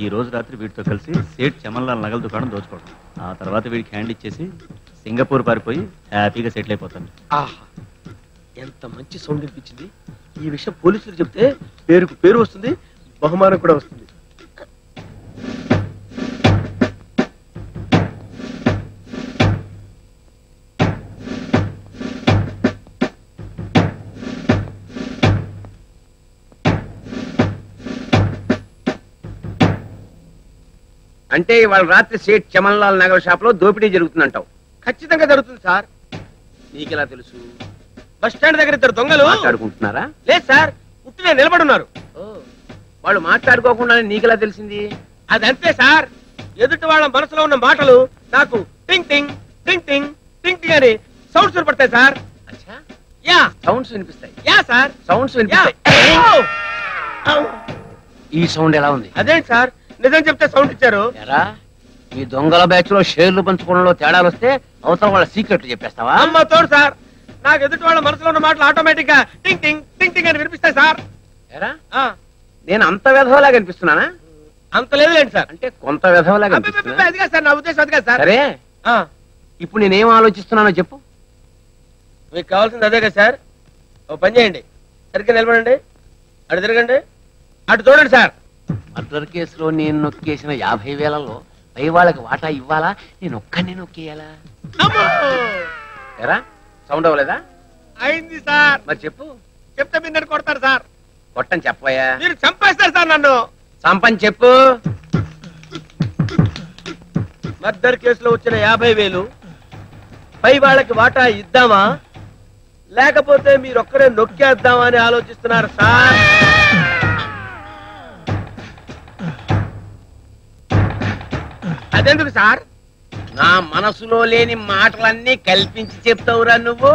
ఈ రోజు రాత్రి వీటితో కలిసి సేట్ చమన్లాల్ నగల దుకాణం దోచుకోవడం, ఆ తర్వాత వీడికి హ్యాండ్ ఇచ్చేసి సింగపూర్ పారిపోయి హ్యాపీగా సెటిల్ అయిపోతాను. ఎంత మంచి సౌండ్ వినిపించింది. ఈ విషయం పోలీసులకు చెప్తే పేరుకు పేరు వస్తుంది, బహుమానం కూడా వస్తుంది. అంటే ఇవాళ రాత్రి సేట్ చమన్లాల్ నగర్ షాప్ లో దోపిడీ జరుగుతుందంటావు? ఖచ్చితంగా జరుగుతుంది సార్. నీకెలా తెలుసు? బస్ స్టాండ్ దగ్గర ఇద్దరు దొంగలు మాట్లాడుకుంటున్నారా? లేదు సార్, ఉట్టినే నిలబడున్నారు. వాళ్ళు మాట్లాడుకోకుండానే నీకెలా తెలిసింది? అదంతే సార్, ఎదుటి వాళ్ళ మనసులో ఉన్న మాటలు నాకు టింగ్ టింగ్ టింగ్ టింగ్ టింగ్ టింగ్ అని సౌండ్స్ వినపడతాయి సార్. యా సౌండ్స్ వినిపిస్తాయి. యా సార్, సౌండ్స్ వినిపిస్తాయి. ఈ సౌండ్ ఎలా ఉంది? అదేంటి సార్, నిజం చెప్తే సౌండ్ ఇచ్చారు. ఈ దొంగల బ్యాచ్ లో షేర్లు పంచుకోవడంలో తేడాలు వస్తే అవసరం వాళ్ళ సీక్రెట్లు చెప్పేస్తావా? అమ్మ తోడు సార్, నాకు ఎదుటి వాళ్ళ మనసులో ఉన్న మాటలు ఆటోమేటిక్ గా టింగ్ టింగ్ టింగ్ టింగ్ అని వినిపిస్తాయి సార్. నేను అంత వెధవలాగా అనిపిస్తున్నానా? అంత లేదులేండి సార్. అంటే కొంత వెధవలాగా అనిపిస్తున్నా. అదిగా సార్ నా ఉద్దేశం, అదిగా సార్. సరే, ఇప్పుడు నేనేం ఆలోచిస్తున్నానో చెప్పు. మీకు కావాల్సింది అదే కదా సార్. ఓ పని చేయండి, సరిగ్గా నిలబడండి, అటు తిరగండి, అటు చూడండి సార్. మర్డర్ కేసులో నేను నొక్కేసిన 50,000లో పై వాళ్ళకి వాటా ఇవ్వాలా, నేను ఒక్కడిని నొక్కేయాలా? ఎరా సౌండ్ అవ్వలేదా? అయింది సార్. మరి చెప్పు. చెప్తే మీరు నన్ను కొడతారు సార్. కొట్టని చెప్పయా? మీరు చంపేస్తారు సార్ నన్ను. సంపని చెప్పు. మర్డర్ కేసులో వచ్చిన 50,000 పై వాళ్ళకి వాటా ఇద్దామా లేకపోతే మీరొక్కరే నొక్కేద్దామా అని ఆలోచిస్తున్నారు సార్. అదెందుకు సార్? నా మనసులో లేని మాటలన్నీ కల్పించి చెప్తావురా నువ్వు.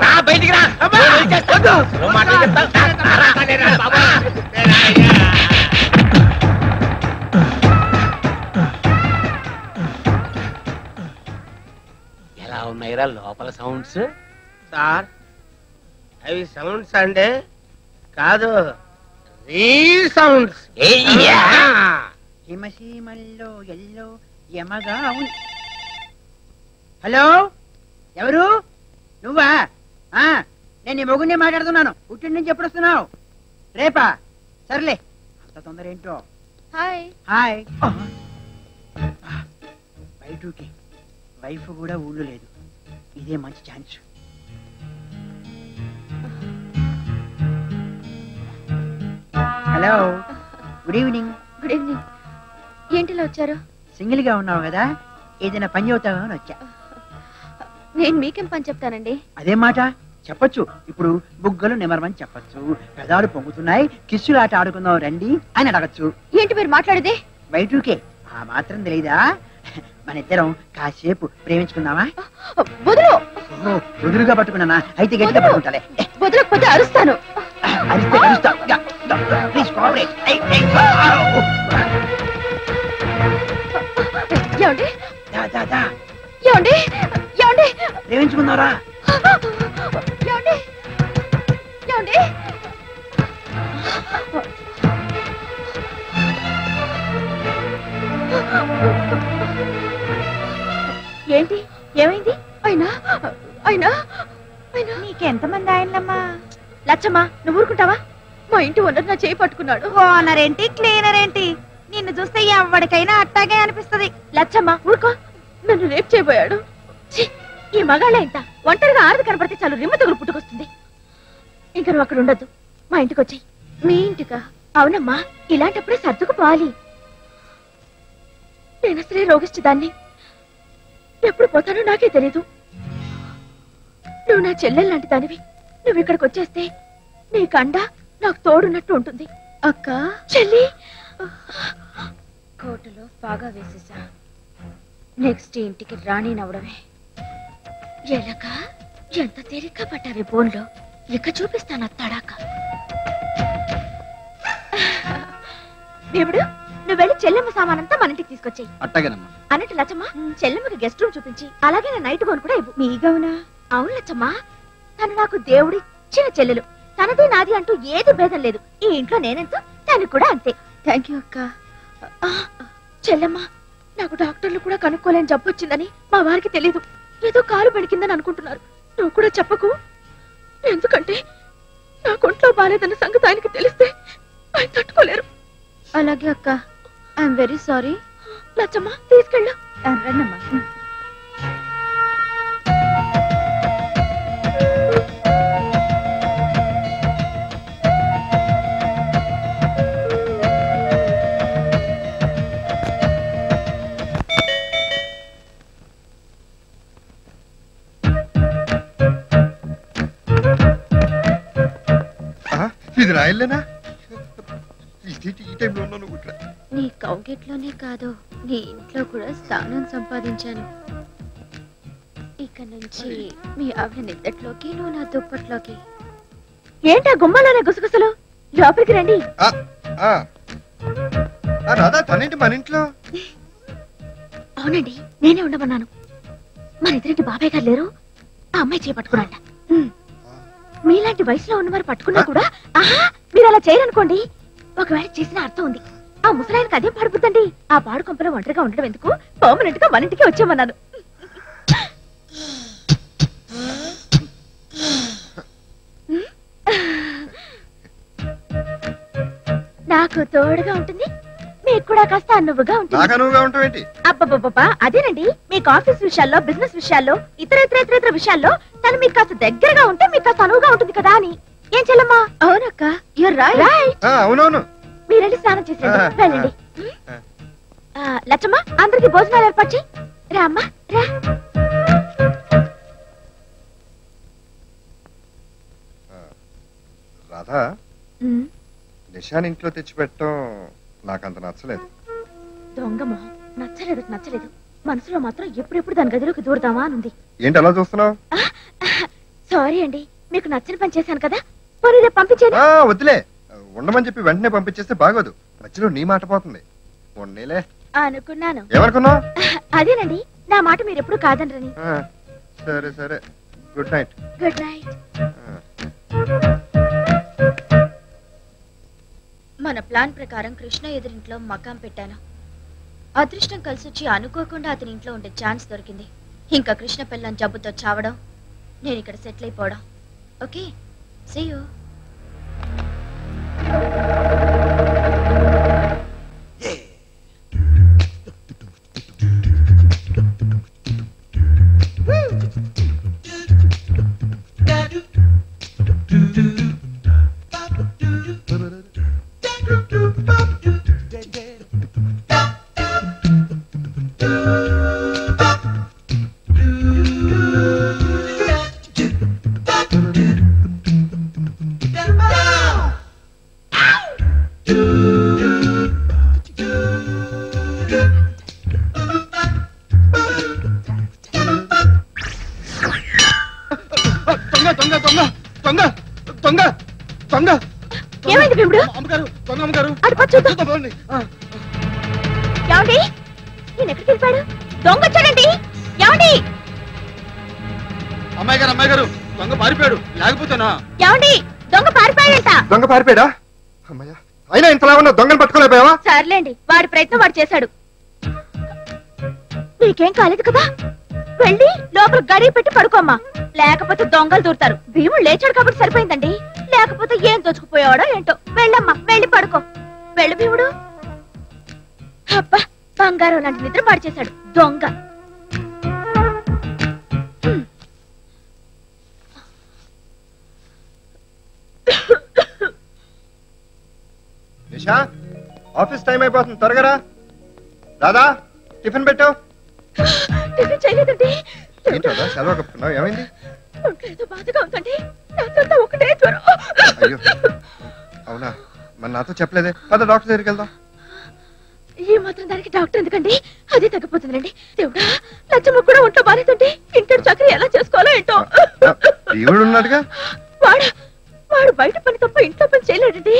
రా బయటికి రా. ఎలా ఉన్నాయిరా లోపల సౌండ్స్? సార్ అవి సౌండ్స్ అంటే కాదు, రీ సౌండ్స్. హిమసీమల్లో ఎల్లో యమగా హలో, ఎవరు? నువ్వా? నేను నీ మొగుడిని మాట్లాడుతున్నాను. పుట్టిన నుంచి ఎప్పుడు వస్తున్నావు? రేపా? సర్లే, అంత తొందర ఏంటో. Hi hi. బయటకి వైఫ్ కూడా ఊళ్ళో లేదు, ఇదే మంచి chance. Hello, good evening. Good evening. ఏంటిలా వచ్చారు? సింగిల్ గా ఉన్నావు కదా, ఏదైనా పని అవుతావా అని వచ్చా. నేను మీకేం పని చెప్తానండి? అదే మాట చెప్పొచ్చు. ఇప్పుడు బుగ్గలు నిమరమని చెప్పొచ్చు, పెదాలు పొంగుతున్నాయి, కిస్సులు ఆట ఆడుకుందాం రండి అని అడగచ్చు. ఏంటి మీరు మాట్లాడేది? బయటకే ఆ మాత్రం తెలీదా? మన ఇద్దరం కాసేపు ప్రేమించుకుందామా? వదులుగా పట్టుకున్నానా? అయితే గట్టిగా పట్టుకుంటాలే. వదలకపోతే అరుస్తాను. అరిస్తే కలుస్తా. Please cooperate. ఏమండి? ఏమండి? ఏమండి? ప్రేమించుకుందారా? ఏమండి? ఏమండి? ఏంటి? ఏమైంది? అయినా అయినా అయినా నీకెంతమంది ఆయనలమ్మా? లచ్చమ్మా, నువ్వు ఊరుకుంటావా? మా ఇంటి ఓనర్ నా చేయి పట్టుకున్నాడు. ఓనర్ ఏంటి, క్లీనర్ ఏంటి? నిన్ను చూస్తే ఎవరికైనా అట్టాగే అనిపిస్తుంది. లచ్చమ్మా ఊరుకో, నన్ను రేప్ చేయబోయాడు. ఈ మగాళ్ళ ఇంత ఒంటరిగా ఆరది కనపడితే చాలు రిమ్మ తగులు పుట్టుకొస్తుంది. ఇంకా నువ్వు అక్కడ ఉండద్దు, మా ఇంటికి వచ్చాయి. మీ ఇంటికా? అవునమ్మా, ఇలాంటప్పుడే సర్దుకుపోవాలి. నేను అసలే రోగిష్టిదాన్ని, ఎప్పుడు పోతానో నాకే తెలీదు. నువ్వు నా చెల్లెలు లాంటి దానివి. నువ్వు ఇక్కడికి వచ్చేస్తే నీ కండ నాకు తోడున్నట్టు ఉంటుంది. అక్క, చెల్లి, కోర్టులో బాగా వేసేసా. నెక్స్ట్ ఇంటికి రాణి నవ్వడమే. ఎలాగా ఎంత తేలిక పట్టావే బోన్లో. ఇక చూపిస్తాను తడాక. దేవుడు, నువ్వు వెళ్ళి చెల్లెమ్మ సామానంతా మన ఇంటికి తీసుకొచ్చాయి. అట్టగనమ్మా. అన్నట్టు లచ్చమ్మ, చెల్లెమ్మకి గెస్ట్ రూమ్ చూపించి అలాగే నా నైట్ గౌన్ కూడా ఇవ్వు. మీగవునా? అవును లచ్చమ్మ, తను నాకు దేవుడిచ్చిన చెల్లెలు. తనది నాది అంటూ ఏది భేదం లేదు. ఈ ఇంట్లో నేనెంతో తను కూడా అంతే. థ్యాంక్ యూ అక్క. చెల్లెమ్మ, నాకు డాక్టర్లు కూడా కనుక్కోలేని జబ్బు వచ్చిందని మా వారికి తెలీదు. ఏదో కాలు పడికిందని అనుకుంటున్నారు. నువ్వు కూడా చెప్పకు, ఎందుకంటే నా ఒంట్లో బాలేదన్న సంగతి ఆయనకి తెలిస్తే ఆయన తట్టుకోలేరు. అలాగే అక్క, ఐఎమ్ వెరీ సారీ. లచ్చమ్మ తీసుకెళ్ళు. రండమ్మా. ఇది రాయలేనా? ఈ టైంలో ఉన్నాను. నీ కౌగిట్లోనే కాదు, నీ ఇంట్లో కూడా స్థానం సంపాదించాను. ఇక నుంచి మీ ఆవిడ నిద్దట్లోకి, నువ్వు నా దుప్పట్లోకి. ఏంటా గుమ్మలోనే గుసగుసలు? లోపలికి రండి. రాదా తనేంటి మన ఇంట్లో? అవునండి, నేనే ఉండమన్నాను. మన ఎదురింటి బాబాయ్ గారు లేరు, ఆ అమ్మాయి చేపట్టుకున్నాంట. మీలాంటి వయసులో ఉన్నవారు పట్టుకున్నా కూడా ఆహా మీరు అలా చేయరనుకోండి. ఒకవేళ చేసిన అర్థం ఉంది. ఆ ముసలాయనకి అదేం పడిపోద్దండి. ఆ పాడు కొంపలో ఒంటరిగా ఉండడం ఎందుకు, పర్మనెంట్ గా మన ఇంటికి వచ్చామన్నాను. నాకు తోడుగా ఉంటుంది, మీకు కూడా కాస్త అనువుగా ఉంటుంది. అబ్బబ్బబ్బా, అదేనండి, మీకు ఆఫీస్ విషయాల్లో, బిజినెస్ విషయాల్లో, ఇతర విషయాల్లో తను మీకు కాస్త దగ్గరగా ఉంటే మీకు కాస్త అనువుగా ఉంటుంది కదా అని. ఏం చెల్లమ్మా? అవునక్క, యూర్ రైట్. అవునవును. మీరండి స్నానం చేసేయండి, వెళ్ళండి. లచ్చమ్మ, అందరికి భోజనాలు ఏర్పాటు చేయి. రా అమ్మా, రా. రాధా, నిషాన్ ఇంట్లో తెచ్చిపెట్టడం నాకంత నచ్చలేదు. దొంగ మొహం. నచ్చలేదు. మనసులో మాత్రం ఎప్పుడెప్పుడు దాని గదిలోకి దూరదామా అనుంది. ఏంటి అలా చూస్తున్నావు? సారీ అండి, మీకు నచ్చిన పని చేశాను కదా, పోనీ పంపించేది. వద్దులే, ఉండమని చెప్పి వెంటనే పంపించేస్తే బాగోదు. మధ్యలో నీ మాట పోతుంది. ఉండేలే అనుకున్నాను. ఏమనుకున్నావు? అదేనండి, నా మాట మీరు ఎప్పుడు కాదనరని. సరే, గుడ్ నైట్. Good night. మన ప్లాన్ ప్రకారం కృష్ణ ఎదురింట్లో మకాం పెట్టాను. అదృష్టం కలిసొచ్చి అనుకోకుండా అతని ఇంట్లో ఉండే ఛాన్స్ దొరికింది. ఇంకా కృష్ణ పిల్లని జబ్బుతో చావడం, నేను ఇక్కడ సెటిల్ అయిపోవడం. Okay, see you. ఏమైంది భీముడు? ఏమండి, నేను ఎక్కడికి వెళ్ళిపోయాడు? దొంగ వచ్చాడండి. ఏమండి? అమ్మాయి గారు దొంగ పారిపోయాడు. లేకపోతేనా? ఏమండి, దొంగ పారిపోయాడంట. దొంగ పారిపోయాడా? అమ్మాయ్యా, అయినా ఇంతలా ఉన్న దొంగను పట్టుకోలేకపోయావా? సర్లేండి, వాడి ప్రయత్నం వాడు చేశాడు. నీకేం కాలేదు కదా, వెళ్ళి లోపల గడి పెట్టి పడుకోమ్మా. లేకపోతే దొంగలు దూరుతారు. భీముడు లేచాడు కాబట్టి సరిపోయిందండి, లేకపోతే ఏం దోచుకుపోయాడో ఏంటో. వెళ్ళమ్మా, వెళ్ళి పడుకో. వెళ్ళు భీముడు. అబ్బా, బంగారం లాంటి నిద్ర పాడు చేశాడు దొంగ. నిషా, ఆఫీస్ టైం అయిపోతుంది, త్వరగా రా. దాదా, టిఫిన్ పెట్టు. టిఫిన్ చేయలేదండి. ఏంటో సెలవు కప్పుకున్నావు, ఏమైంది? ఒంట్లో బాధగా ఉందండి, నాతో ఒకటే జ్వరం. అయ్యో, అవునా? మరి నాతో చెప్పలేదే. పద డాక్టర్ దగ్గరికి వెళ్దాం. ఈ మాత్రం దానికి డాక్టర్ ఎందుకండి, అదే తగ్గిపోతుందండి. దేవుడా, లచ్చమ్మ కూడా ఒంట్లో బాధేదండి. ఇంటి చక్రి ఎలా చేసుకోవాలో ఏంటో. దేవుడు ఉన్నాడుగా. వాడు బయట పని తప్ప ఇంట్లో పని చేయలేడండి.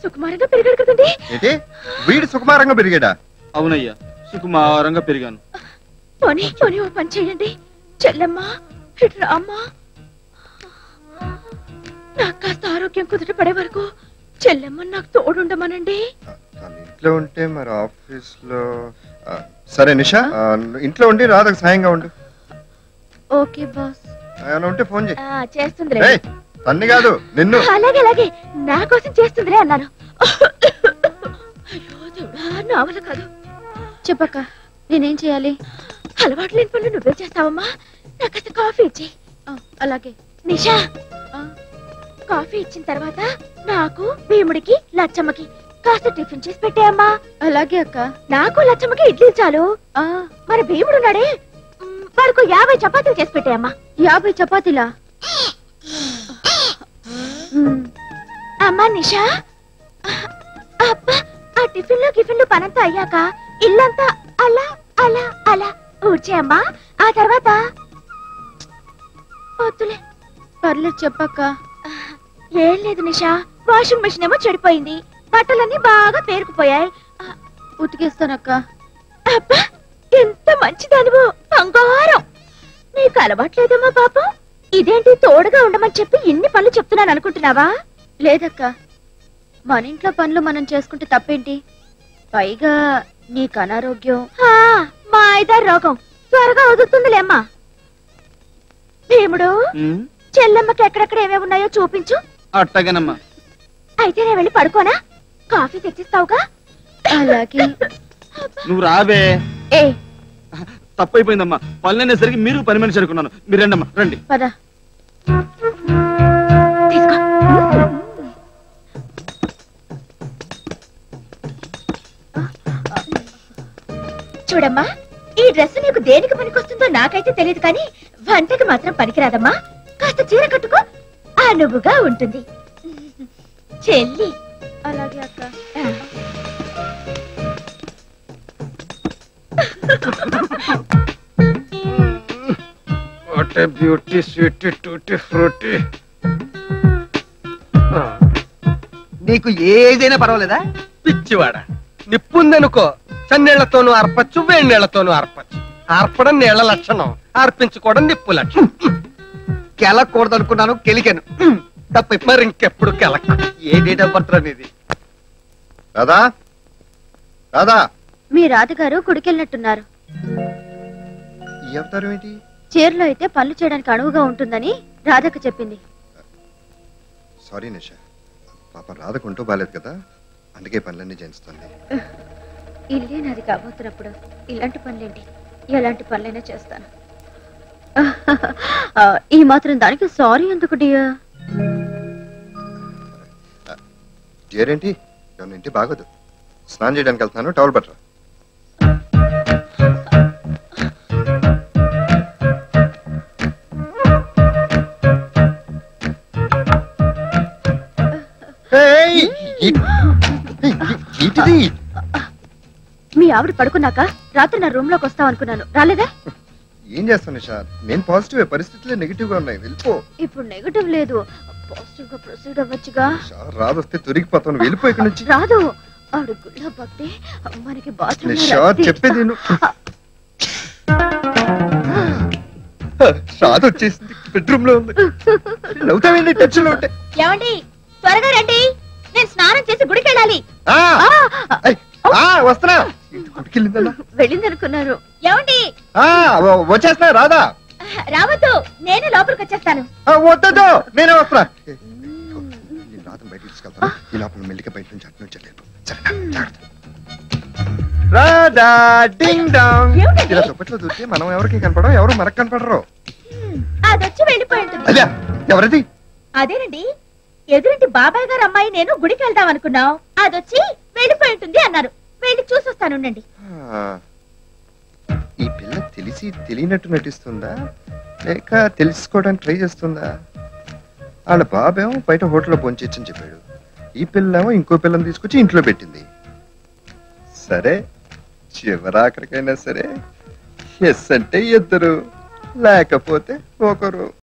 సుకుమారంగా పెరిగాడు కదండి. ఏంటి, వీడు సుకుమారంగా పెరిగాడా? అవునయ్యా, సుకుమారంగా పెరిగాను. పోనీ ఓ పని చేయండి. చెల్లెమ్మా, ఇటు రామ్మా. నాకు కాస్త ఆరోగ్యం కుదుట పడే వరకు చెల్లెమ్మ నాకు తోడుండమనండి. ఇంట్లో ఉంటే మరి ఆఫీస్ లో సరే నిషా ఇంట్లో ఉండి రాధకు సాయంగా ఉండు. Okay boss. ఏమైనా ఉంటే ఫోన్ చేయి. చేస్తుందిలే. తన్ని కాదు నిన్ను. అలాగే అలాగే నా కోసం చేస్తుందిలే అన్నాను. అయ్యో దేవుడా, నా వల్ల కాదు. చెప్పక్క, నేనేం చేయాలి? అలవాటు లేని పనులు నువ్వే చేస్తావమ్మా. నాకు కాస్త కాఫీ ఇచ్చి. అలాగే. నిషా, కాఫీ ఇచ్చిన తర్వాత నాకు, భీముడికి, లచ్చమ్మకి కాస్త టిఫిన్ చేసి పెట్టాయమ్మా. అలాగే అక్క. నాకు లచ్చమ్మకి ఇడ్లీ చాలు. మరి భీముడున్నాడే, వాడికి 50 చపాతీలు చేసి పెట్టాయమ్మా. 50 చపాతీలా? అమ్మా నిషా, అబ్బా, ఆ టిఫిన్లు గిఫిన్లు పనంతా అయ్యాక ఇల్లంతా అలా అలా అలా ఊడ్చేయమ్మా. ఆ తర్వాత వద్దులే. పర్లేదు చెప్పక్క. ఏం లేదు నిషా, వాషింగ్ మెషిన్ ఏమో చెడిపోయింది, బట్టలన్నీ బాగా పేరుకుపోయాయి. ఉతికేస్తానక్క. అబ్బా, ఎంత మంచిదానివో, బంగారం. నీకు అలవాట్లేదమ్మా పాపం. ఇదేంటి తోడుగా ఉండమని చెప్పి ఇన్ని పనులు చెప్తున్నాను అనుకుంటున్నావా? లేదక్క, మన ఇంట్లో పనులు మనం చేసుకుంటే తప్పేంటి? పైగా నీకు అనారోగ్యం, మా ఐదారు రోగం త్వరగా వదులుతుందిలేమ్మా. భీముడు, చెల్లెమ్మకి ఎక్కడెక్కడ ఏమేమి ఉన్నాయో చూపించు. అట్టగనమ్మా. అయితే నేను వెళ్ళి పడుకోనా? కాఫీ తెచ్చిస్తావుగా? అలాగే. నువ్వు రావే. ఏ తప్పైపోయిందమ్మా, పనులనేసరికి మీరు పని మనిషి అనుకున్నాను. మీరు రండమ్మా, రండి. పద. తీసుకో. చూడమ్మా, ఈ డ్రెస్ నీకు దేనికి పనికొస్తుందో నాకైతే తెలియదు, కానీ వంటకి మాత్రం పనికిరాదమ్మా. కాస్త చీర కట్టుకో, అనువుగా ఉంటుంది. చెల్లి. అలాగే అక్క. What a beauty, sweetie, tutti frutti. నీకు ఏదైనా పర్వాలేదా? పిచ్చివాడ, నిప్పుందనుకో, చన్నీళ్లతోనూ అర్పచ్చు, వేణీళ్లతోనూ అర్పచ్చు. ఆర్పడం నీళ్ల లక్షణం, అర్పించుకోవడం నిప్పు లక్షణం. కెలకూడదు అనుకున్నాను, కెలికాను. తప్ప మరి ఇంకెప్పుడు కెలక. ఏ డేట్ ఆఫ్ బర్త్ అనేది? రాధా, రాధా. మీ రాధగారు గుడికెళ్ళినట్టున్నారు. ఈ అవతారం ఏంటి? చీరలో అయితే పనులు చేయడానికి అనువుగా ఉంటుందని రాధకు చెప్పింది. సారీ నిషా, పాపం రాధకుంటూ బాలేదు కదా, అందుకే పనులన్నీ చేయిస్తుంది. ఇల్లే నాది కాబోతున్నప్పుడు ఇలాంటి పనులేంటి, ఎలాంటి పనులైనా చేస్తాను. ఈ మాత్రం దానికి సారీ ఎందుకు డియర్? డియర్ ఏంటి, ఎవరి ఇంటి బాగోదు. స్నానం చేయడానికి వెళ్తున్నాను, టవల్ పట్టరా. మీ ఆవిడ పడుకున్నాక రాత్రి నా రూమ్ లోకి వస్తావు అనుకున్నాను, రాలేదా? ఏం చేస్తాను నిషా, నేను పాజిటివ్, పరిస్థితులే నెగిటివ్ గా ఉన్నాయి. వెళ్ళిపో. ఇప్పుడు నెగటివ్ లేదు, పాజిటివ్ గా ప్రొసీడ్ అవ్వచ్చుగా. రాదొస్తే తొరిగిపోతాను, వెళ్ళిపో ఇక్కడ నుంచి. రాదు, ఆవిడ గుళ్ళ భక్తి, మనకి బాత్రూమ్ చెప్పేది రాదు. వచ్చేసింది, బెడ్రూమ్ లో ఉంది. నవ్వుతావేంటి టెన్షన్ లో ఉంటే? ఏమండి, త్వరగా రండి, నేను స్నానం చేసి గుడికి వెళ్ళాలి. వస్తున్నా. గుడికి వెళ్ళిందన్నా? వెళ్ళింది అనుకున్నారు. ఏమండి, వచ్చేస్తున్నా. రాదా? రావద్దు, నేనే లోపలికి వచ్చేస్తాను. వద్దు, నేనే వస్తున్నా. రాధను బయట తీసుకెళ్తాను, ఈ లోపల మెల్లిక బయట నుంచి అటు నుంచి రాధా. Ding dong. ఇలా దుప్పట్లో దూరితే మనం ఎవరికి కనపడం, ఎవరు మనకు కనపడరు. అదొచ్చి వెళ్ళిపోయి ఉంటుంది. అదే ఎవరిది? అదేనండి, ఎదురింటి బాబాయ్ గారు అమ్మాయి నేను గుడికి వెళ్దాం అనుకున్నాం, అదొచ్చి వెళ్ళిపోయి ఉంటుంది అన్నారు. వెళ్ళి చూసొస్తానుండండి. ఈ పిల్ల తెలిసి తెలియనట్టు నటిస్తుందా, లేక తెలుసుకోవడానికి ట్రై చేస్తుందా? వాళ్ళ బాబేమో బయట హోటల్లో భోంచేయచ్చని చెప్పాడు, ఈ పిల్లేమో ఇంకో పిల్లని తీసుకొచ్చి ఇంట్లో పెట్టింది. సరే, చివరాఖరికైనా సరే ఎస్ అంటే ఇద్దరు, లేకపోతే ఒకరు.